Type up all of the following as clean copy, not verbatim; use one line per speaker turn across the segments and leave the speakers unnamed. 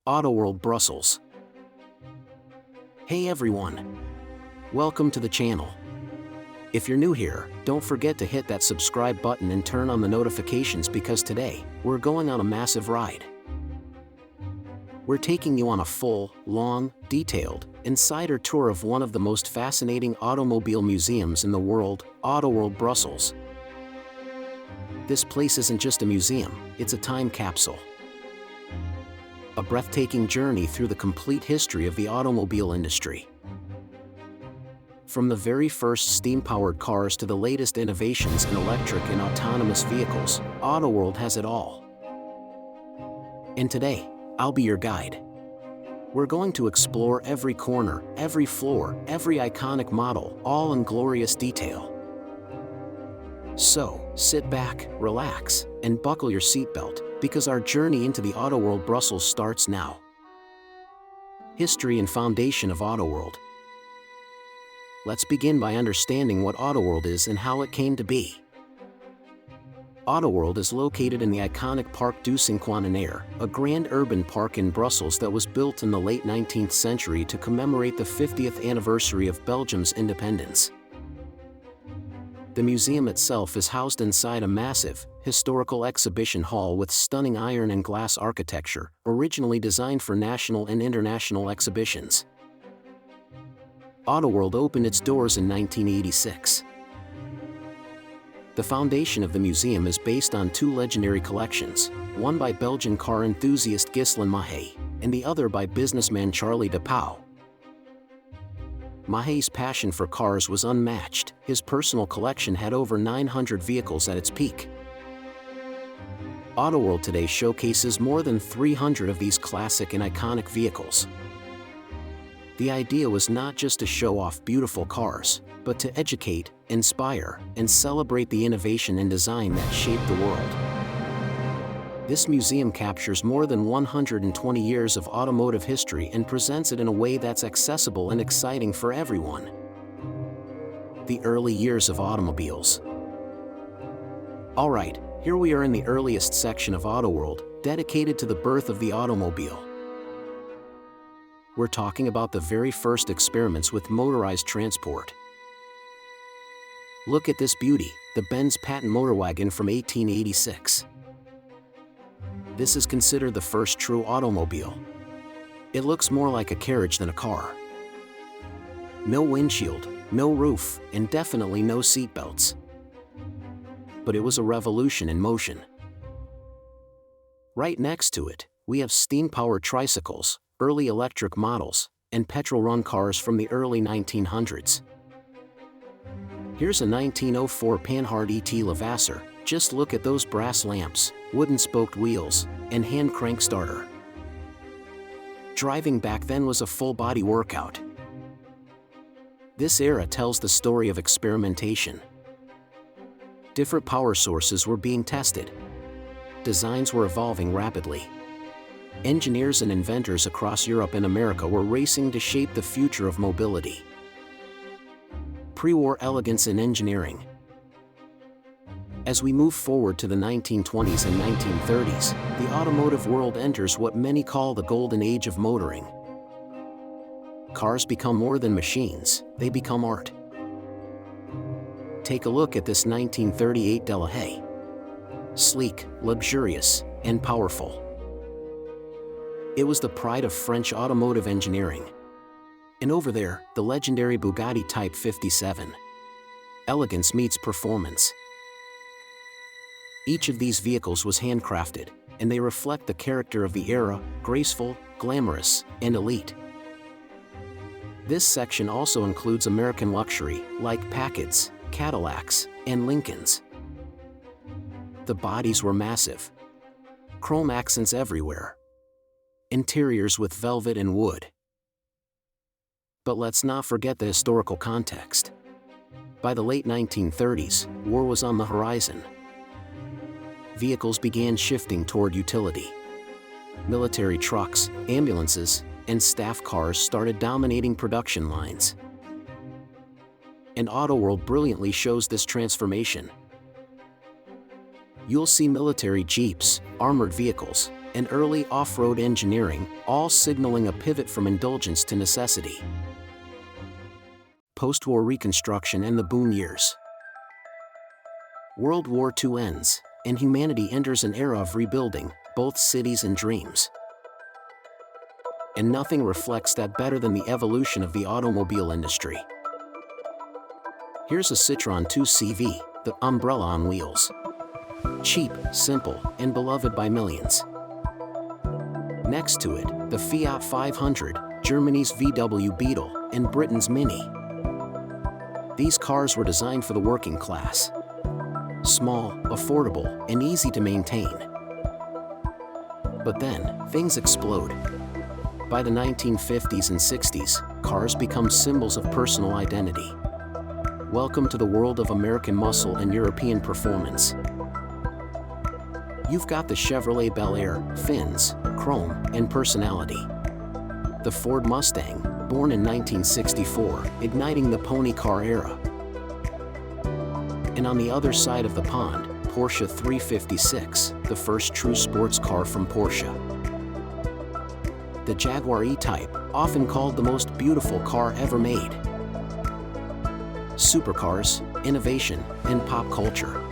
AutoWorld Brussels. Hey everyone! Welcome to the channel. If you're new here, don't forget to hit that subscribe button and turn on the notifications because today, we're going on a massive ride. We're taking you on a full, long, detailed, insider tour of one of the most fascinating automobile museums in the world, AutoWorld Brussels. This place isn't just a museum, it's a time capsule. A breathtaking journey through the complete history of the automobile industry. From the very first steam-powered cars to the latest innovations in electric and autonomous vehicles, AutoWorld has it all. And today, I'll be your guide. We're going to explore every corner, every floor, every iconic model, all in glorious detail. So, sit back, relax, and buckle your seatbelt, because our journey into the AutoWorld Brussels starts now. History and foundation of AutoWorld. Let's begin by understanding what AutoWorld is and how it came to be. AutoWorld is located in the iconic Parc du Cinquantenaire, a grand urban park in Brussels that was built in the late 19th century to commemorate the 50th anniversary of Belgium's independence. The museum itself is housed inside a massive, historical exhibition hall with stunning iron and glass architecture, originally designed for national and international exhibitions. AutoWorld opened its doors in 1986. The foundation of the museum is based on two legendary collections, one by Belgian car enthusiast Ghislain Mahé, and the other by businessman Charlie de Pauw. Mahé's passion for cars was unmatched. His personal collection had over 900 vehicles at its peak. AutoWorld today showcases more than 300 of these classic and iconic vehicles. The idea was not just to show off beautiful cars, but to educate, inspire, and celebrate the innovation and design that shaped the world. This museum captures more than 120 years of automotive history and presents it in a way that's accessible and exciting for everyone. The early years of automobiles. Alright, here we are in the earliest section of AutoWorld, dedicated to the birth of the automobile. We're talking about the very first experiments with motorized transport. Look at this beauty, the Benz patent motorwagon from 1886. This is considered the first true automobile. It looks more like a carriage than a car. No windshield, no roof, and definitely no seatbelts. But it was a revolution in motion. Right next to it, we have steam-powered tricycles, early electric models, and petrol-run cars from the early 1900s. Here's a 1904 Panhard ET Levasseur. Just look at those brass lamps, wooden spoked wheels, and hand crank starter. Driving back then was a full-body workout. This era tells the story of experimentation. Different power sources were being tested. Designs were evolving rapidly. Engineers and inventors across Europe and America were racing to shape the future of mobility. Pre-war elegance in engineering. As we move forward to the 1920s and 1930s, the automotive world enters what many call the golden age of motoring. Cars become more than machines, they become art. Take a look at this 1938 Delahaye. Sleek, luxurious, and powerful. It was the pride of French automotive engineering. And over there, the legendary Bugatti Type 57. Elegance meets performance. Each of these vehicles was handcrafted, and they reflect the character of the era, graceful, glamorous, and elite. This section also includes American luxury, like Packards, Cadillacs, and Lincolns. The bodies were massive. Chrome accents everywhere. Interiors with velvet and wood. But let's not forget the historical context. By the late 1930s, war was on the horizon. Vehicles began shifting toward utility. Military trucks, ambulances, and staff cars started dominating production lines. And AutoWorld brilliantly shows this transformation. You'll see military jeeps, armored vehicles, and early off-road engineering, all signaling a pivot from indulgence to necessity. Post-war reconstruction and the boom years. World War II ends, and humanity enters an era of rebuilding, both cities and dreams. And nothing reflects that better than the evolution of the automobile industry. Here's a Citroën 2CV, the umbrella on wheels. Cheap, simple, and beloved by millions. Next to it, the Fiat 500, Germany's VW Beetle, and Britain's Mini. These cars were designed for the working class. Small, affordable, and easy to maintain. But then, things explode. By the 1950s and 60s, cars become symbols of personal identity. Welcome to the world of American muscle and European performance. You've got the Chevrolet Bel Air, fins, chrome, and personality. The Ford Mustang, born in 1964, igniting the pony car era. And on the other side of the pond, Porsche 356, the first true sports car from Porsche. The Jaguar E-Type, often called the most beautiful car ever made. Supercars, innovation, and pop culture.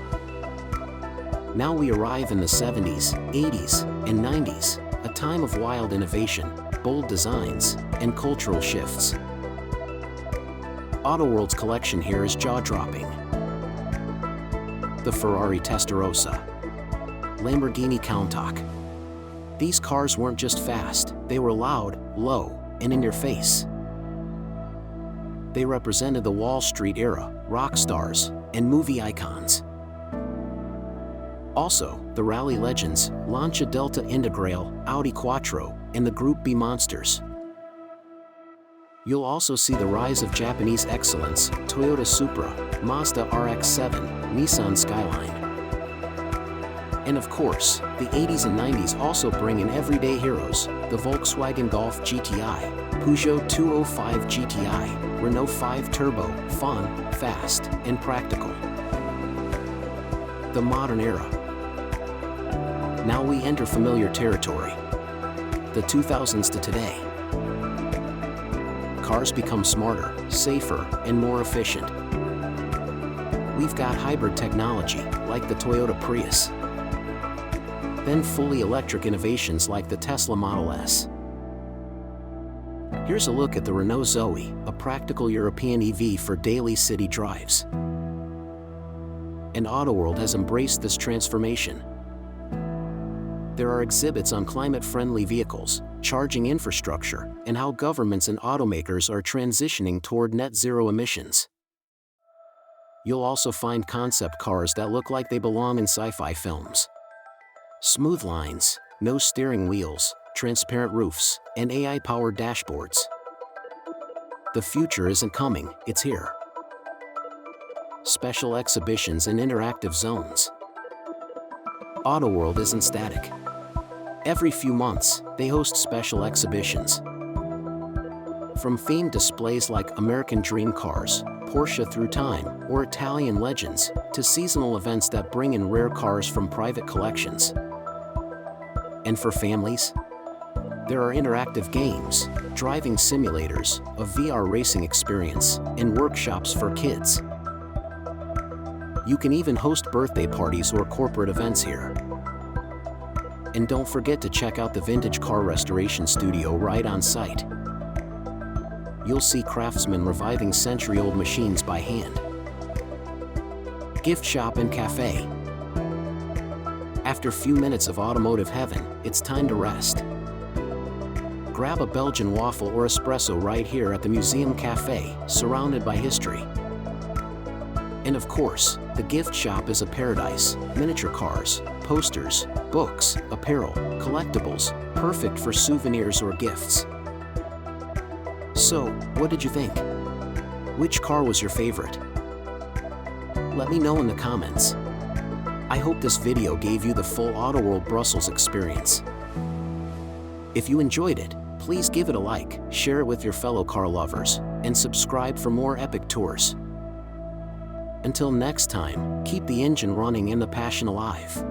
Now we arrive in the 70s, 80s, and 90s, a time of wild innovation, bold designs, and cultural shifts. AutoWorld's collection here is jaw-dropping. The Ferrari Testarossa, Lamborghini Countach. These cars weren't just fast, they were loud, low, and in your face. They represented the Wall Street era, rock stars, and movie icons. Also, the rally legends, Lancia Delta Integrale, Audi Quattro, and the Group B monsters. You'll also see the rise of Japanese excellence, Toyota Supra, Mazda RX-7, Nissan Skyline. And of course, the 80s and 90s also bring in everyday heroes, the Volkswagen Golf GTI, Peugeot 205 GTI, Renault 5 Turbo, fun, fast, and practical. The modern era. Now we enter familiar territory. The 2000s to today. Cars become smarter, safer, and more efficient. We've got hybrid technology, like the Toyota Prius. Then fully electric innovations like the Tesla Model S. Here's a look at the Renault Zoe, a practical European EV for daily city drives. And AutoWorld has embraced this transformation. There are exhibits on climate-friendly vehicles, charging infrastructure, and how governments and automakers are transitioning toward net zero emissions. You'll also find concept cars that look like they belong in sci-fi films. Smooth lines, no steering wheels, transparent roofs, and AI-powered dashboards. The future isn't coming, it's here. Special exhibitions and interactive zones. AutoWorld isn't static. Every few months, they host special exhibitions. From themed displays like American Dream Cars, Porsche Through Time, or Italian Legends, to seasonal events that bring in rare cars from private collections. And for families, there are interactive games, driving simulators, a VR racing experience, and workshops for kids. You can even host birthday parties or corporate events here. And don't forget to check out the vintage car restoration studio right on site. You'll see craftsmen reviving century-old machines by hand. Gift shop and cafe. After a few minutes of automotive heaven, it's time to rest. Grab a Belgian waffle or espresso right here at the Museum Cafe, surrounded by history. And of course, the gift shop is a paradise, miniature cars, posters, books, apparel, collectibles, perfect for souvenirs or gifts. So, what did you think? Which car was your favorite? Let me know in the comments. I hope this video gave you the full AutoWorld Brussels experience. If you enjoyed it, please give it a like, share it with your fellow car lovers, and subscribe for more epic tours. Until next time, keep the engine running and the passion alive.